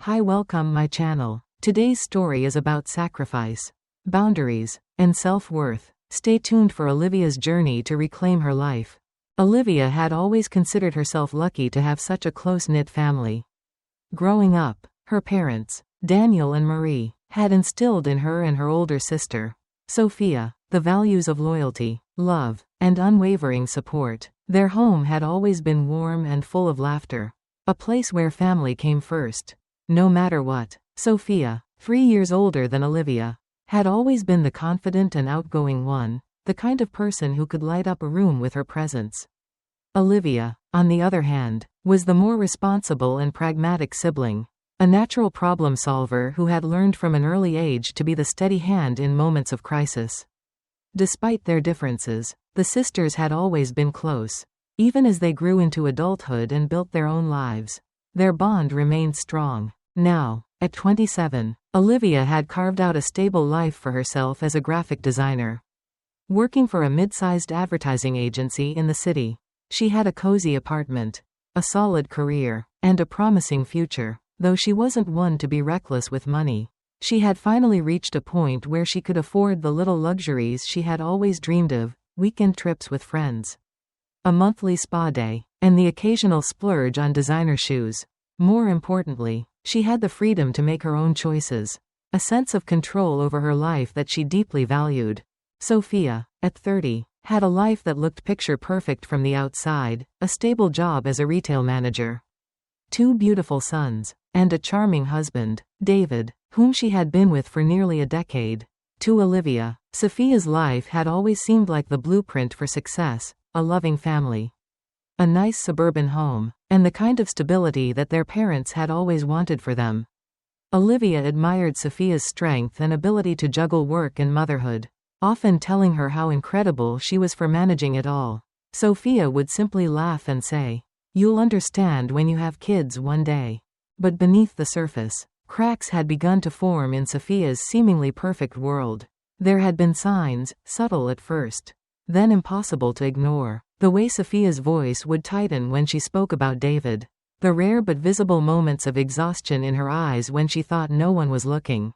Hi, welcome my channel. Today's story is about sacrifice, boundaries, and self-worth. Stay tuned for Olivia's journey to reclaim her life. Olivia had always considered herself lucky to have such a close-knit family. Growing up, her parents, Daniel and Marie, had instilled in her and her older sister, Sophia, the values of loyalty, love, and unwavering support. Their home had always been warm and full of laughter, a place where family came first. No matter what, Sophia, 3 years older than Olivia, had always been the confident and outgoing one, the kind of person who could light up a room with her presence. Olivia, on the other hand, was the more responsible and pragmatic sibling, a natural problem solver who had learned from an early age to be the steady hand in moments of crisis. Despite their differences, the sisters had always been close. Even as they grew into adulthood and built their own lives, their bond remained strong. Now, at 27, Olivia had carved out a stable life for herself as a graphic designer. Working for a mid-sized advertising agency in the city, she had a cozy apartment, a solid career, and a promising future. Though she wasn't one to be reckless with money, she had finally reached a point where she could afford the little luxuries she had always dreamed of: weekend trips with friends, a monthly spa day, and the occasional splurge on designer shoes. More importantly, she had the freedom to make her own choices, a sense of control over her life that she deeply valued. Sophia, at 30, had a life that looked picture perfect from the outside: a stable job as a retail manager, 2 beautiful sons, and a charming husband, David, whom she had been with for nearly a decade. To Olivia, Sophia's life had always seemed like the blueprint for success: a loving family, a nice suburban home, and the kind of stability that their parents had always wanted for them. Olivia admired Sophia's strength and ability to juggle work and motherhood, often telling her how incredible she was for managing it all. Sophia would simply laugh and say, "You'll understand when you have kids one day." But beneath the surface, cracks had begun to form in Sophia's seemingly perfect world. There had been signs, subtle at first, then impossible to ignore. The way Sophia's voice would tighten when she spoke about David, the rare but visible moments of exhaustion in her eyes when she thought no one was looking.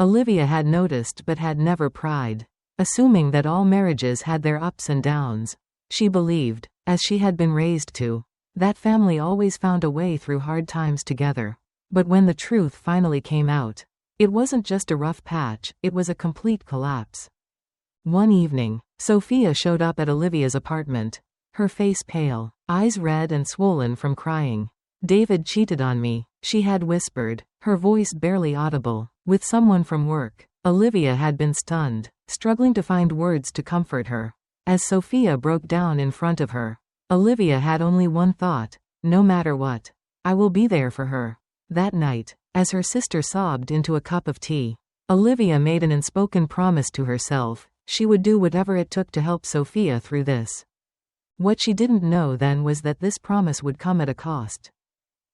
Olivia had noticed but had never pried, assuming that all marriages had their ups and downs. She believed, as she had been raised to, that family always found a way through hard times together. But when the truth finally came out, it wasn't just a rough patch, it was a complete collapse. One evening, Sophia showed up at Olivia's apartment, her face pale, eyes red and swollen from crying. "David cheated on me," she had whispered, her voice barely audible, "with someone from work." Olivia had been stunned, struggling to find words to comfort her. As Sophia broke down in front of her, Olivia had only one thought: no matter what, I will be there for her. That night, as her sister sobbed into a cup of tea, Olivia made an unspoken promise to herself: she would do whatever it took to help Sophia through this. What she didn't know then was that this promise would come at a cost.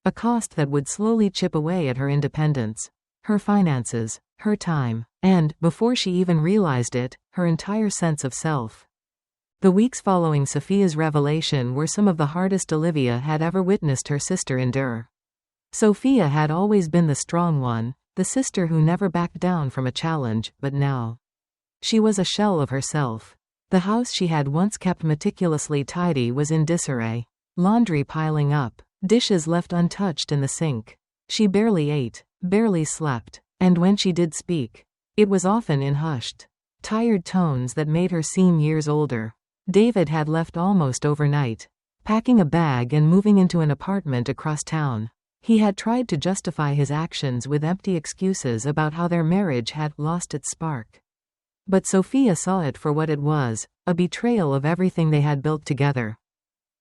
A cost that would slowly chip away at her independence, her finances, her time, and, before she even realized it, her entire sense of self. The weeks following Sophia's revelation were some of the hardest Olivia had ever witnessed her sister endure. Sophia had always been the strong one, the sister who never backed down from a challenge, but now she was a shell of herself. The house she had once kept meticulously tidy was in disarray, laundry piling up, dishes left untouched in the sink. She barely ate, barely slept, and when she did speak, it was often in hushed, tired tones that made her seem years older. David had left almost overnight, packing a bag and moving into an apartment across town. He had tried to justify his actions with empty excuses about how their marriage had lost its spark. But Sophia saw it for what it was: a betrayal of everything they had built together.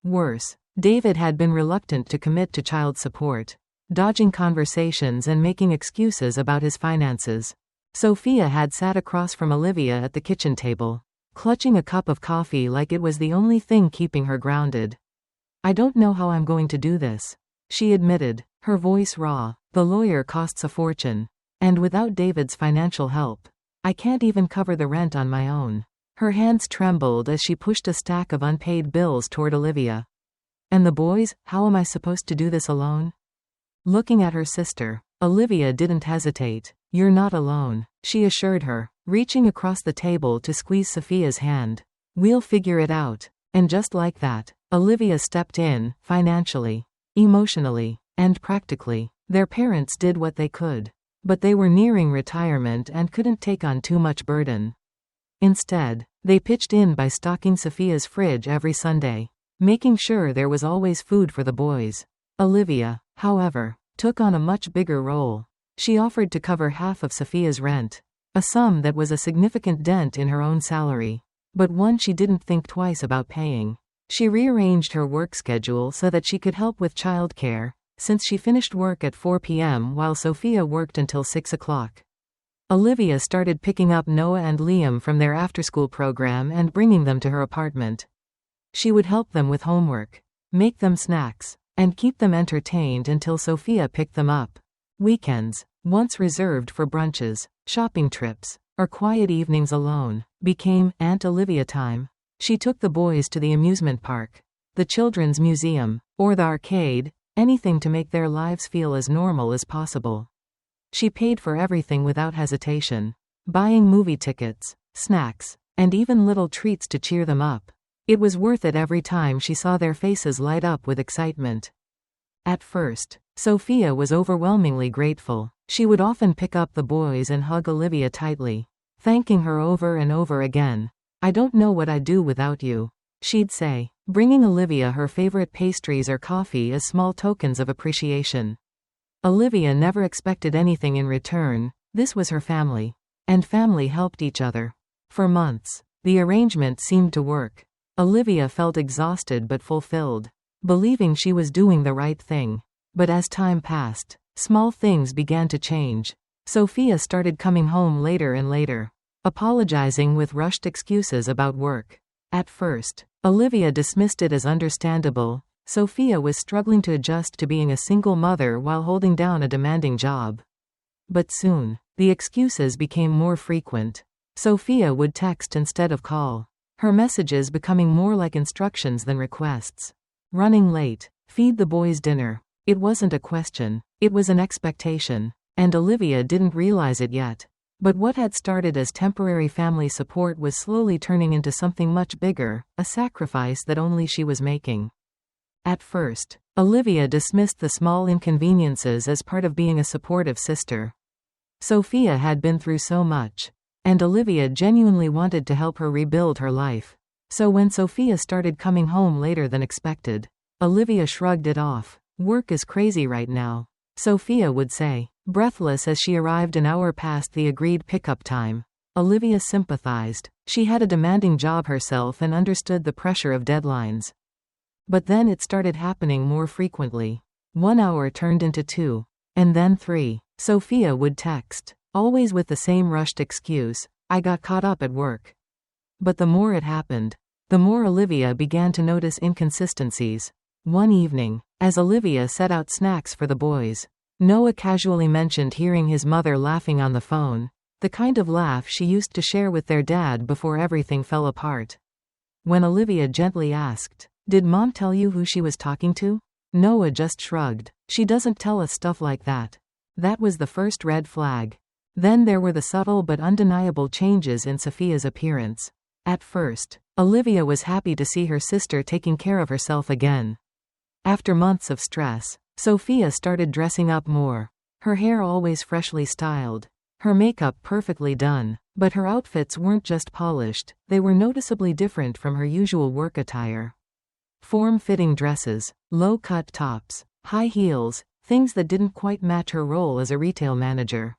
Worse, David had been reluctant to commit to child support, dodging conversations and making excuses about his finances. Sophia had sat across from Olivia at the kitchen table, clutching a cup of coffee like it was the only thing keeping her grounded. "I don't know how I'm going to do this," she admitted, her voice raw. "The lawyer costs a fortune, and without David's financial help, I can't even cover the rent on my own." Her hands trembled as she pushed a stack of unpaid bills toward Olivia. "And the boys, how am I supposed to do this alone?" Looking at her sister, Olivia didn't hesitate. "You're not alone," she assured her, reaching across the table to squeeze Sophia's hand. "We'll figure it out." And just like that, Olivia stepped in, financially, emotionally, and practically. Their parents did what they could. But they were nearing retirement and couldn't take on too much burden. Instead, they pitched in by stocking Sophia's fridge every Sunday, making sure there was always food for the boys. Olivia, however, took on a much bigger role. She offered to cover half of Sophia's rent, a sum that was a significant dent in her own salary, but one she didn't think twice about paying. She rearranged her work schedule so that she could help with childcare, since she finished work at 4 p.m. while Sophia worked until 6 o'clock. Olivia started picking up Noah and Liam from their after-school program and bringing them to her apartment. She would help them with homework, make them snacks, and keep them entertained until Sophia picked them up. Weekends, once reserved for brunches, shopping trips, or quiet evenings alone, became Aunt Olivia time. She took the boys to the amusement park, the children's museum, or the arcade, anything to make their lives feel as normal as possible. She paid for everything without hesitation, buying movie tickets, snacks, and even little treats to cheer them up. It was worth it every time she saw their faces light up with excitement. At first, Sophia was overwhelmingly grateful. She would often pick up the boys and hug Olivia tightly, thanking her over and over again. "I don't know what I'd do without you," she'd say, bringing Olivia her favorite pastries or coffee as small tokens of appreciation. Olivia never expected anything in return. This was her family, and family helped each other. For months, the arrangement seemed to work. Olivia felt exhausted but fulfilled, believing she was doing the right thing. But as time passed, small things began to change. Sophia started coming home later and later, apologizing with rushed excuses about work. At first, Olivia dismissed it as understandable. Sophia was struggling to adjust to being a single mother while holding down a demanding job. But soon, the excuses became more frequent. Sophia would text instead of call, her messages becoming more like instructions than requests. Running late, feed the boys dinner. It wasn't a question, it was an expectation, and Olivia didn't realize it yet. But what had started as temporary family support was slowly turning into something much bigger, a sacrifice that only she was making. At first, Olivia dismissed the small inconveniences as part of being a supportive sister. Sophia had been through so much, and Olivia genuinely wanted to help her rebuild her life. So when Sophia started coming home later than expected, Olivia shrugged it off. "Work is crazy right now," Sophia would say, breathless as she arrived an hour past the agreed pickup time. Olivia sympathized. She had a demanding job herself and understood the pressure of deadlines. But then it started happening more frequently. 1 hour turned into 2, and then 3. Sophia would text, always with the same rushed excuse, "I got caught up at work." But the more it happened, the more Olivia began to notice inconsistencies. One evening, as Olivia set out snacks for the boys, Noah casually mentioned hearing his mother laughing on the phone, the kind of laugh she used to share with their dad before everything fell apart. When Olivia gently asked, "Did Mom tell you who she was talking to?" Noah just shrugged. "She doesn't tell us stuff like that." That was the first red flag. Then there were the subtle but undeniable changes in Sophia's appearance. At first, Olivia was happy to see her sister taking care of herself again. After months of stress, Sophia started dressing up more. Her hair always freshly styled, her makeup perfectly done, but her outfits weren't just polished, they were noticeably different from her usual work attire. Form-fitting dresses, low-cut tops, high heels, things that didn't quite match her role as a retail manager.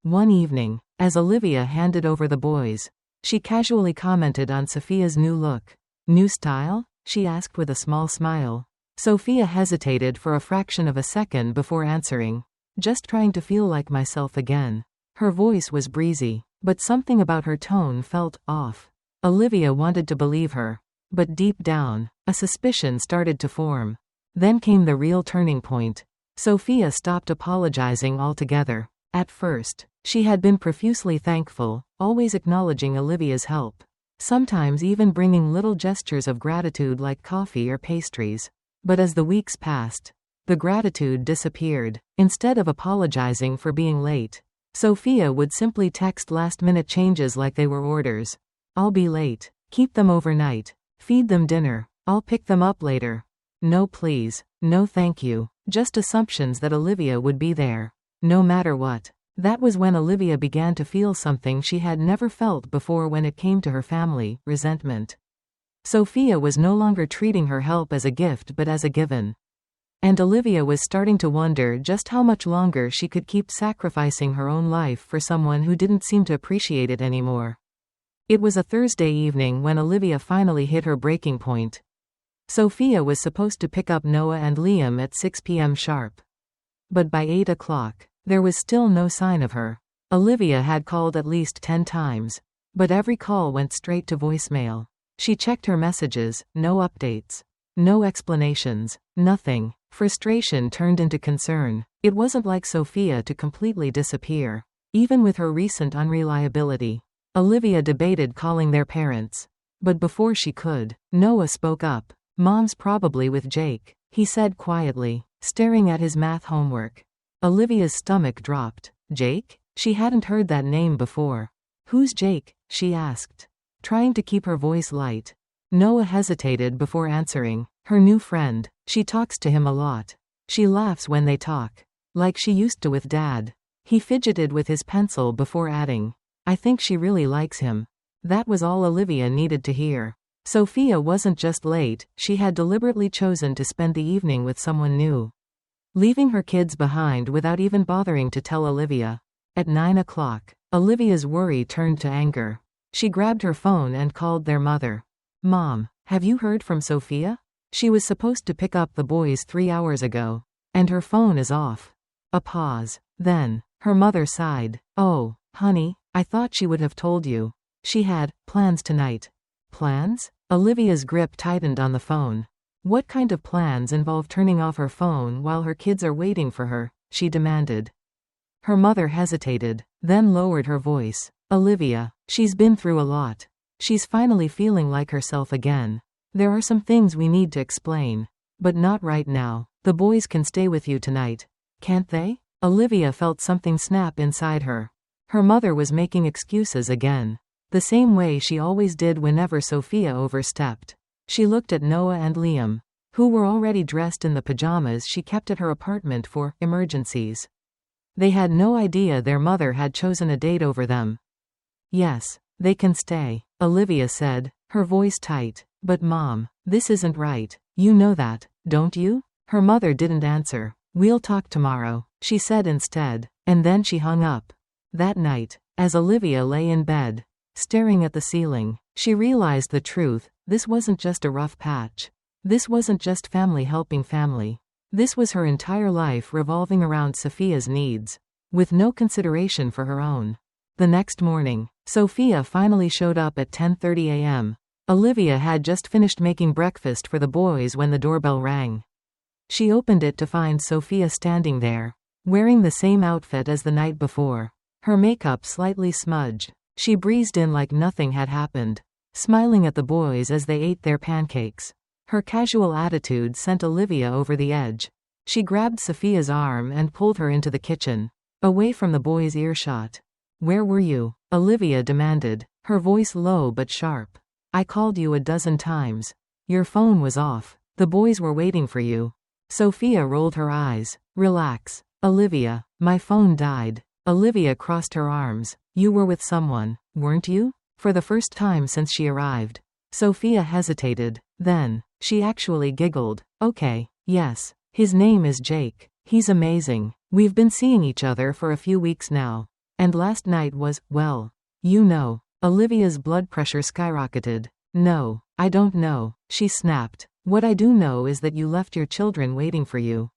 One evening, as Olivia handed over the boys, she casually commented on Sophia's new look. "New style?" she asked with a small smile. Sophia hesitated for a fraction of a second before answering, "Just trying to feel like myself again." Her voice was breezy, but something about her tone felt off. Olivia wanted to believe her, but deep down, a suspicion started to form. Then came the real turning point. Sophia stopped apologizing altogether. At first, she had been profusely thankful, always acknowledging Olivia's help, sometimes even bringing little gestures of gratitude like coffee or pastries. But as the weeks passed, The gratitude disappeared. Instead of apologizing for being late, Sophia would simply text last-minute changes like they were orders. I'll be late. Keep them overnight. Feed them dinner. I'll pick them up later. No please. No thank you. Just assumptions that Olivia would be there, no matter what. That was when Olivia began to feel something she had never felt before when it came to her family: resentment. Sophia was no longer treating her help as a gift but as a given. And Olivia was starting to wonder just how much longer she could keep sacrificing her own life for someone who didn't seem to appreciate it anymore. It was a Thursday evening when Olivia finally hit her breaking point. Sophia was supposed to pick up Noah and Liam at 6 p.m. sharp. But by 8 o'clock, there was still no sign of her. Olivia had called at least 10 times, but every call went straight to voicemail. She checked her messages, no updates. No explanations. Nothing. Frustration turned into concern. It wasn't like Sophia to completely disappear. Even with her recent unreliability, Olivia debated calling their parents. But before she could, Noah spoke up. Mom's probably with Jake, he said quietly, staring at his math homework. Olivia's stomach dropped. Jake? She hadn't heard that name before. Who's Jake? She asked, trying to keep her voice light. Noah hesitated before answering. Her new friend. She talks to him a lot. She laughs when they talk. Like she used to with Dad. He fidgeted with his pencil before adding, I think she really likes him. That was all Olivia needed to hear. Sophia wasn't just late, she had deliberately chosen to spend the evening with someone new. Leaving her kids behind without even bothering to tell Olivia. At 9 o'clock, Olivia's worry turned to anger. She grabbed her phone and called their mother. Mom, have you heard from Sophia? She was supposed to pick up the boys 3 hours ago. And her phone is off. A pause. Then, her mother sighed. Oh, honey, I thought she would have told you. She had plans tonight. Plans? Olivia's grip tightened on the phone. What kind of plans involve turning off her phone while her kids are waiting for her? She demanded. Her mother hesitated, then lowered her voice. Olivia, she's been through a lot. She's finally feeling like herself again. There are some things we need to explain. But not right now. The boys can stay with you tonight. Can't they? Olivia felt something snap inside her. Her mother was making excuses again. The same way she always did whenever Sophia overstepped. She looked at Noah and Liam, who were already dressed in the pajamas she kept at her apartment for emergencies. They had no idea their mother had chosen a date over them. Yes, they can stay, Olivia said, her voice tight. But Mom, this isn't right. You know that, don't you? Her mother didn't answer. We'll talk tomorrow, she said instead, and then she hung up. That night, as Olivia lay in bed, staring at the ceiling, she realized the truth. This wasn't just a rough patch. This wasn't just family helping family. This was her entire life revolving around Sophia's needs, with no consideration for her own. The next morning, Sophia finally showed up at 10:30 a.m. Olivia had just finished making breakfast for the boys when the doorbell rang. She opened it to find Sophia standing there, wearing the same outfit as the night before, her makeup slightly smudged. She breezed in like nothing had happened, smiling at the boys as they ate their pancakes. Her casual attitude sent Olivia over the edge. She grabbed Sophia's arm and pulled her into the kitchen, away from the boys' earshot. Where were you? Olivia demanded, her voice low but sharp. I called you a dozen times. Your phone was off. The boys were waiting for you. Sophia rolled her eyes. Relax. Olivia, my phone died. Olivia crossed her arms. You were with someone, weren't you? For the first time since she arrived. Sophia hesitated. Then, she actually giggled. Okay, yes. His name is Jake. He's amazing. We've been seeing each other for a few weeks now. And last night was, well, you know. Olivia's blood pressure skyrocketed. No, I don't know, she snapped. What I do know is that you left your children waiting for you.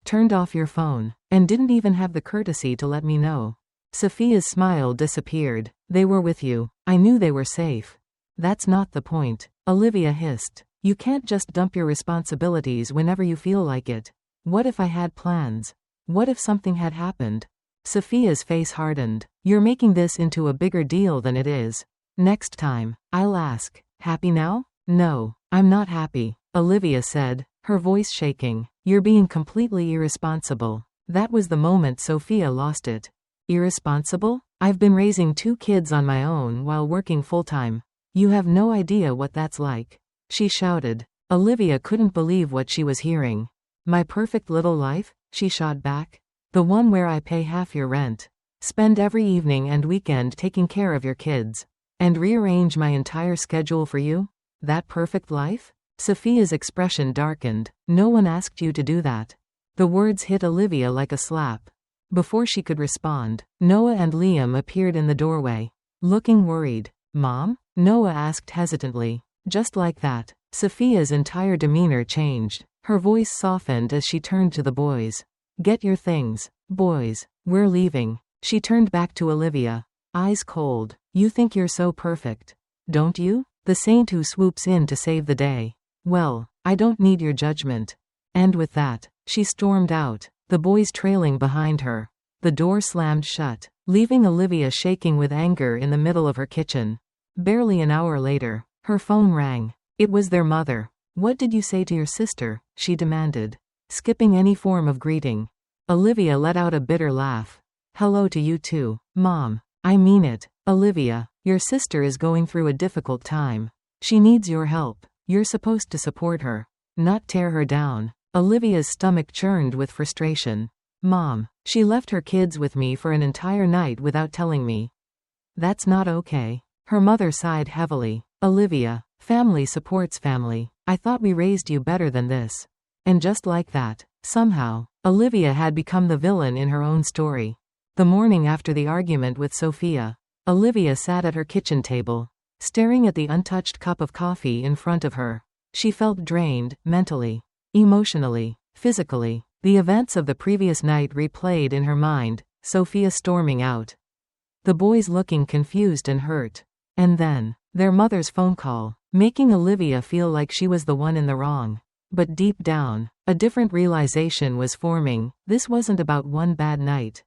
Turned off your phone, and didn't even have the courtesy to let me know. Sophia's smile disappeared. They were with you. I knew they were safe. That's not the point, Olivia hissed. You can't just dump your responsibilities whenever you feel like it. What if I had plans? What if something had happened? Sophia's face hardened. You're making this into a bigger deal than it is. Next time, I'll ask. Happy now? No, I'm not happy, Olivia said, her voice shaking. "You're being completely irresponsible." That was the moment Sophia lost it. Irresponsible? I've been raising 2 kids on my own while working full-time. You have no idea what that's like," she shouted. Olivia couldn't believe what she was hearing. "My perfect little life?" she shot back. "The one where I pay half your rent, spend every evening and weekend taking care of your kids, and rearrange my entire schedule for you? That perfect life?" Sophia's expression darkened. "No one asked you to do that." The words hit Olivia like a slap. Before she could respond, Noah and Liam appeared in the doorway, looking worried. "Mom?" Noah asked hesitantly. Just like that, Sophia's entire demeanor changed. Her voice softened as she turned to the boys. "Get your things, boys. We're leaving." She turned back to Olivia, eyes cold. "You think you're so perfect, don't you? The saint who swoops in to save the day. Well, I don't need your judgment." And with that, she stormed out, the boys trailing behind her. The door slammed shut, leaving Olivia shaking with anger in the middle of her kitchen. Barely an hour later, her phone rang. It was their mother. "What did you say to your sister?" she demanded, skipping any form of greeting. Olivia let out a bitter laugh. "Hello to you too, Mom. I mean it, Olivia. Your sister is going through a difficult time. She needs your help. You're supposed to support her, not tear her down." Olivia's stomach churned with frustration. "Mom, she left her kids with me for an entire night without telling me. That's not okay." Her mother sighed heavily. "Olivia, family supports family. I thought we raised you better than this." And just like that, somehow, Olivia had become the villain in her own story. The morning after the argument with Sophia, Olivia sat at her kitchen table, staring at the untouched cup of coffee in front of her. She felt drained, mentally, emotionally, physically. The events of the previous night replayed in her mind, Sophia storming out, the boys looking confused and hurt. And then, their mother's phone call, making Olivia feel like she was the one in the wrong. But deep down, a different realization was forming. This wasn't about one bad night.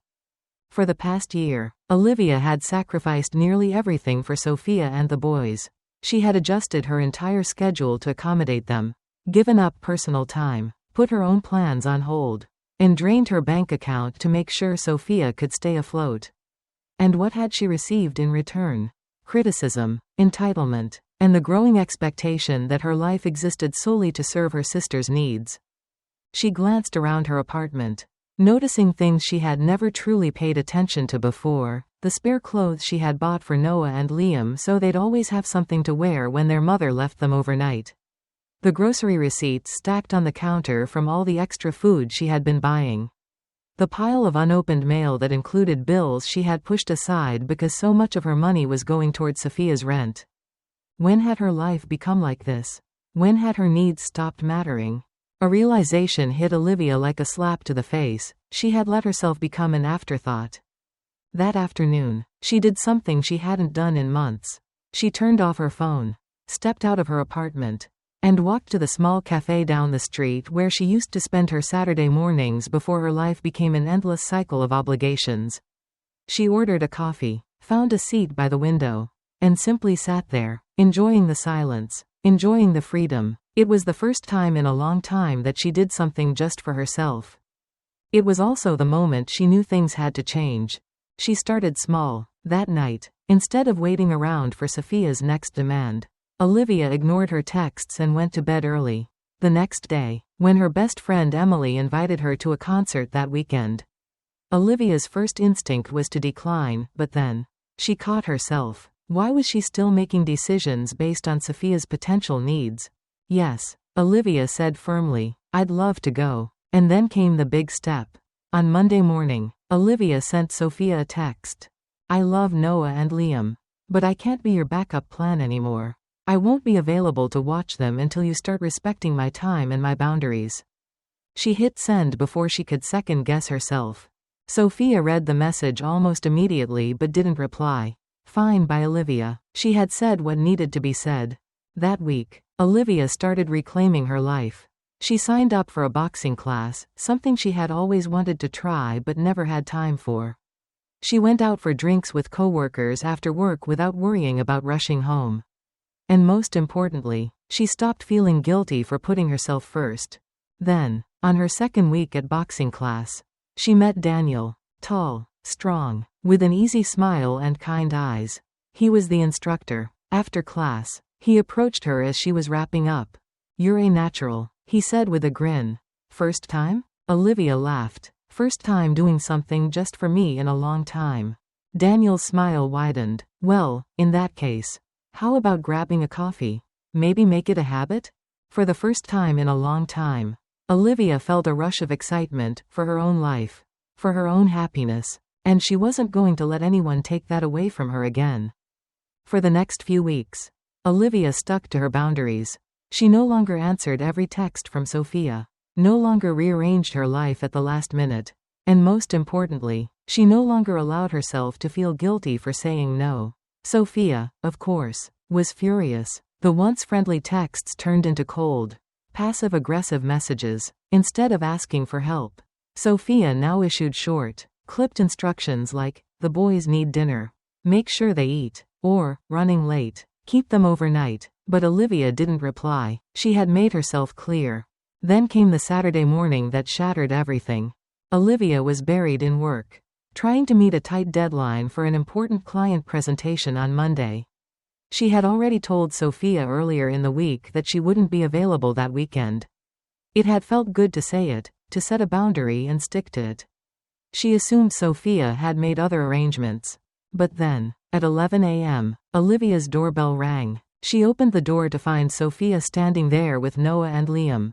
For the past year, Olivia had sacrificed nearly everything for Sophia and the boys. She had adjusted her entire schedule to accommodate them, given up personal time, put her own plans on hold, and drained her bank account to make sure Sophia could stay afloat. And what had she received in return? Criticism, entitlement, and the growing expectation that her life existed solely to serve her sister's needs. She glanced around her apartment, noticing things she had never truly paid attention to before, the spare clothes she had bought for Noah and Liam so they'd always have something to wear when their mother left them overnight. The grocery receipts stacked on the counter from all the extra food she had been buying. The pile of unopened mail that included bills she had pushed aside because so much of her money was going towards Sophia's rent. When had her life become like this? When had her needs stopped mattering? A realization hit Olivia like a slap to the face. She had let herself become an afterthought. That afternoon, she did something she hadn't done in months. She turned off her phone, stepped out of her apartment, and walked to the small cafe down the street where she used to spend her Saturday mornings before her life became an endless cycle of obligations. She ordered a coffee, found a seat by the window, and simply sat there, enjoying the silence, enjoying the freedom. It was the first time in a long time that she did something just for herself. It was also the moment she knew things had to change. She started small. That night, instead of waiting around for Sophia's next demand, Olivia ignored her texts and went to bed early. The next day, when her best friend Emily invited her to a concert that weekend, Olivia's first instinct was to decline, but then, she caught herself. Why was she still making decisions based on Sophia's potential needs? "Yes," Olivia said firmly, "I'd love to go." And then came the big step. On Monday morning, Olivia sent Sophia a text. "I love Noah and Liam, but I can't be your backup plan anymore. I won't be available to watch them until you start respecting my time and my boundaries." She hit send before she could second-guess herself. Sophia read the message almost immediately but didn't reply. "Fine by Olivia." She had said what needed to be said. That week, Olivia started reclaiming her life. She signed up for a boxing class, something she had always wanted to try but never had time for. She went out for drinks with coworkers after work without worrying about rushing home. And most importantly, she stopped feeling guilty for putting herself first. Then, on her second week at boxing class, she met Daniel. Tall, strong, with an easy smile and kind eyes. He was the instructor. After class, he approached her as she was wrapping up. "You're a natural," he said with a grin. "First time?" Olivia laughed. "First time doing something just for me in a long time." Daniel's smile widened. "Well, in that case, how about grabbing a coffee? Maybe make it a habit?" For the first time in a long time, Olivia felt a rush of excitement for her own life, for her own happiness, and she wasn't going to let anyone take that away from her again. For the next few weeks, Olivia stuck to her boundaries. She no longer answered every text from Sophia, no longer rearranged her life at the last minute, and most importantly, she no longer allowed herself to feel guilty for saying no. Sophia, of course, was furious. The once friendly texts turned into cold, passive-aggressive messages. Instead of asking for help, Sophia now issued short, clipped instructions like, "The boys need dinner. Make sure they eat," or, "Running late. Keep them overnight." But Olivia didn't reply. She had made herself clear. Then came the Saturday morning that shattered everything. Olivia was buried in work, trying to meet a tight deadline for an important client presentation on Monday. She had already told Sophia earlier in the week that she wouldn't be available that weekend. It had felt good to say it, to set a boundary and stick to it. She assumed Sophia had made other arrangements. But then, at 11 a.m., Olivia's doorbell rang. She opened the door to find Sophia standing there with Noah and Liam,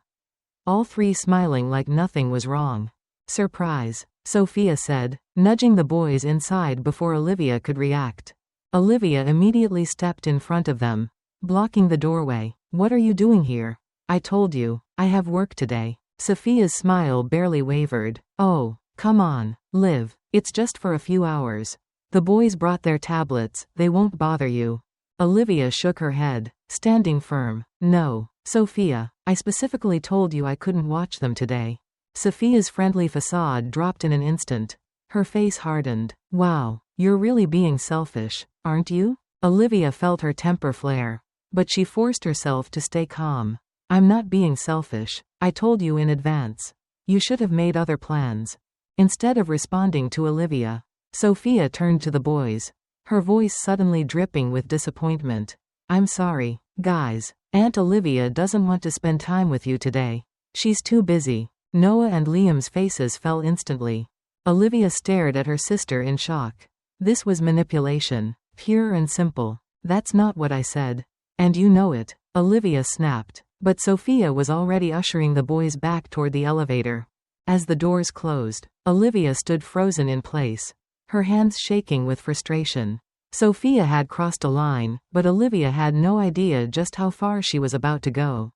all three smiling like nothing was wrong. "Surprise," Sophia said, nudging the boys inside before Olivia could react. Olivia immediately stepped in front of them, blocking the doorway. "What are you doing here? I told you, I have work today." Sophia's smile barely wavered. "Oh, come on, Liv. It's just for a few hours. The boys brought their tablets, they won't bother you." Olivia shook her head, standing firm. "No, Sophia, I specifically told you I couldn't watch them today." Sophia's friendly facade dropped in an instant. Her face hardened. "Wow, you're really being selfish, aren't you?" Olivia felt her temper flare, but she forced herself to stay calm. "I'm not being selfish. I told you in advance. You should have made other plans." Instead of responding to Olivia, Sophia turned to the boys, her voice suddenly dripping with disappointment. "I'm sorry, guys. Aunt Olivia doesn't want to spend time with you today. She's too busy." Noah and Liam's faces fell instantly. Olivia stared at her sister in shock. This was manipulation, pure and simple. "That's not what I said. And you know it," Olivia snapped. But Sophia was already ushering the boys back toward the elevator. As the doors closed, Olivia stood frozen in place, her hands shaking with frustration. Sophia had crossed a line, but Olivia had no idea just how far she was about to go.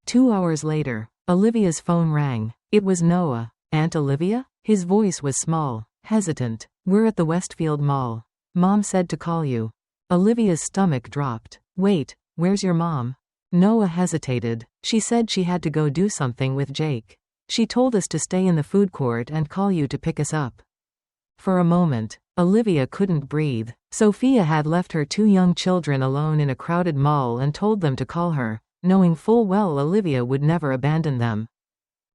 2 hours later, Olivia's phone rang. It was Noah. "Aunt Olivia?" His voice was small, hesitant. "We're at the Westfield Mall. Mom said to call you." Olivia's stomach dropped. "Wait, where's your mom?" Noah hesitated. "She said she had to go do something with Jake. She told us to stay in the food court and call you to pick us up." For a moment, Olivia couldn't breathe. Sophia had left her 2 young children alone in a crowded mall and told them to call her, knowing full well Olivia would never abandon them.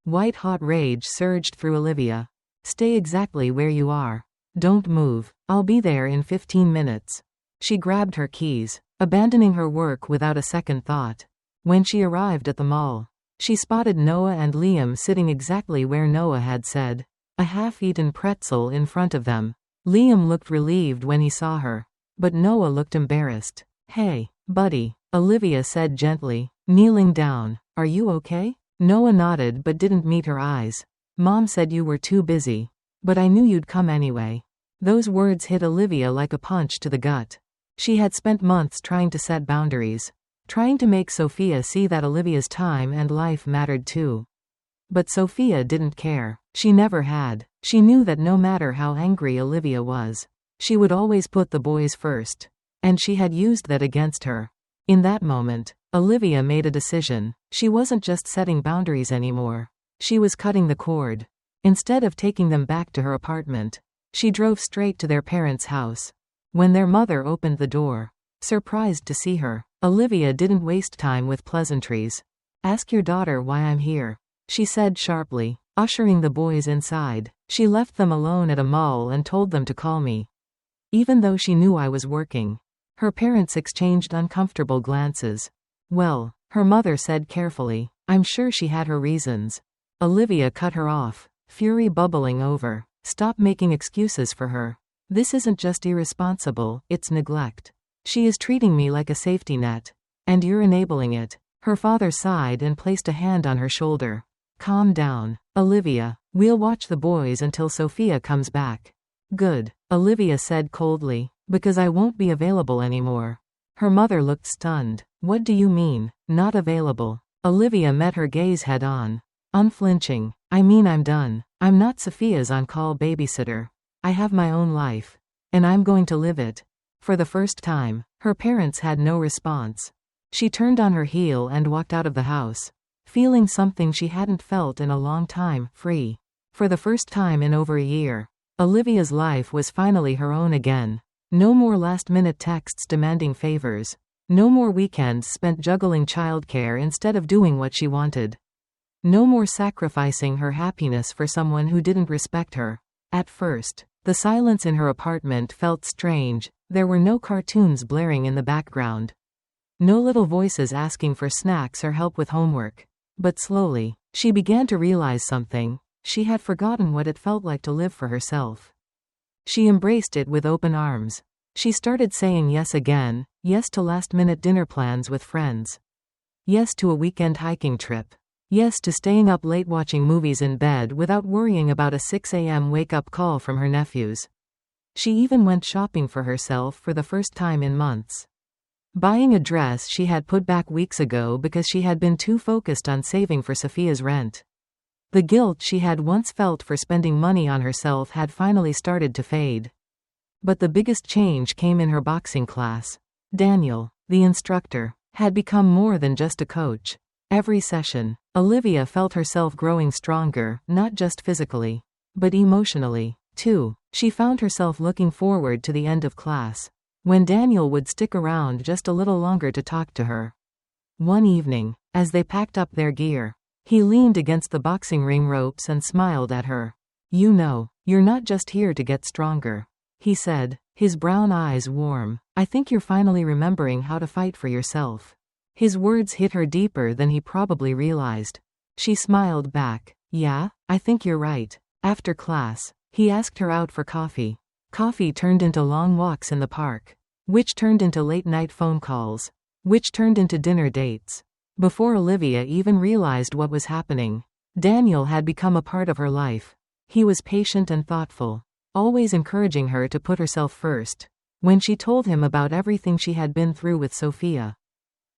White-hot rage surged through Olivia. "Stay exactly where you are. Don't move. I'll be there in 15 minutes. She grabbed her keys, abandoning her work without a second thought. When she arrived at the mall, she spotted Noah and Liam sitting exactly where Noah had said, a half-eaten pretzel in front of them. Liam looked relieved when he saw her, but Noah looked embarrassed. "Hey, buddy," Olivia said gently, kneeling down. "Are you okay?" Noah nodded but didn't meet her eyes. "Mom said you were too busy. But I knew you'd come anyway." Those words hit Olivia like a punch to the gut. She had spent months trying to set boundaries, trying to make Sophia see that Olivia's time and life mattered too. But Sophia didn't care. She never had. She knew that no matter how angry Olivia was, she would always put the boys first. And she had used that against her. In that moment, Olivia made a decision. She wasn't just setting boundaries anymore. She was cutting the cord. Instead of taking them back to her apartment, she drove straight to their parents' house. When their mother opened the door, surprised to see her, Olivia didn't waste time with pleasantries. "Ask your daughter why I'm here." she said sharply, ushering the boys inside. She left them alone at a mall and told them to call me. Even though she knew I was working. Her parents exchanged uncomfortable glances. Well, her mother said carefully. I'm sure she had her reasons. Olivia cut her off, fury bubbling over. Stop making excuses for her. This isn't just irresponsible, it's neglect. She is treating me like a safety net. And you're enabling it. Her father sighed and placed a hand on her shoulder. Calm down, Olivia. We'll watch the boys until Sophia comes back. Good, Olivia said coldly, because I won't be available anymore. Her mother looked stunned. What do you mean, not available? Olivia met her gaze head on. Unflinching. I mean I'm done. I'm not Sophia's on-call babysitter. I have my own life. And I'm going to live it. For the first time, her parents had no response. She turned on her heel and walked out of the house, feeling something she hadn't felt in a long time, free. For the first time in over a year, Olivia's life was finally her own again. No more last-minute texts demanding favors. No more weekends spent juggling childcare instead of doing what she wanted. No more sacrificing her happiness for someone who didn't respect her. At first, the silence in her apartment felt strange. There were no cartoons blaring in the background. No little voices asking for snacks or help with homework. But slowly, she began to realize something. She had forgotten what it felt like to live for herself. She embraced it with open arms. She started saying yes again, yes to last-minute dinner plans with friends. Yes to a weekend hiking trip. Yes to staying up late watching movies in bed without worrying about a 6 a.m. wake-up call from her nephews. She even went shopping for herself for the first time in months. Buying a dress she had put back weeks ago because she had been too focused on saving for Sophia's rent. The guilt she had once felt for spending money on herself had finally started to fade. But the biggest change came in her boxing class. Daniel, the instructor, had become more than just a coach. Every session, Olivia felt herself growing stronger, not just physically, but emotionally, too. She found herself looking forward to the end of class, when Daniel would stick around just a little longer to talk to her. One evening, as they packed up their gear, he leaned against the boxing ring ropes and smiled at her. You know, you're not just here to get stronger, he said, his brown eyes warm. I think you're finally remembering how to fight for yourself. His words hit her deeper than he probably realized. She smiled back. Yeah, I think you're right. After class, he asked her out for coffee. Coffee turned into long walks in the park, which turned into late-night phone calls, which turned into dinner dates. Before Olivia even realized what was happening, Daniel had become a part of her life. He was patient and thoughtful, always encouraging her to put herself first. When she told him about everything she had been through with Sophia,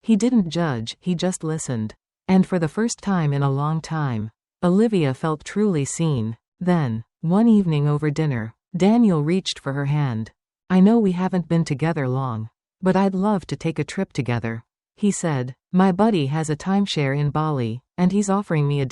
he didn't judge, he just listened. And for the first time in a long time, Olivia felt truly seen. Then, one evening over dinner, Daniel reached for her hand. I know we haven't been together long, but I'd love to take a trip together, he said. My buddy has a timeshare in Bali, and he's offering me a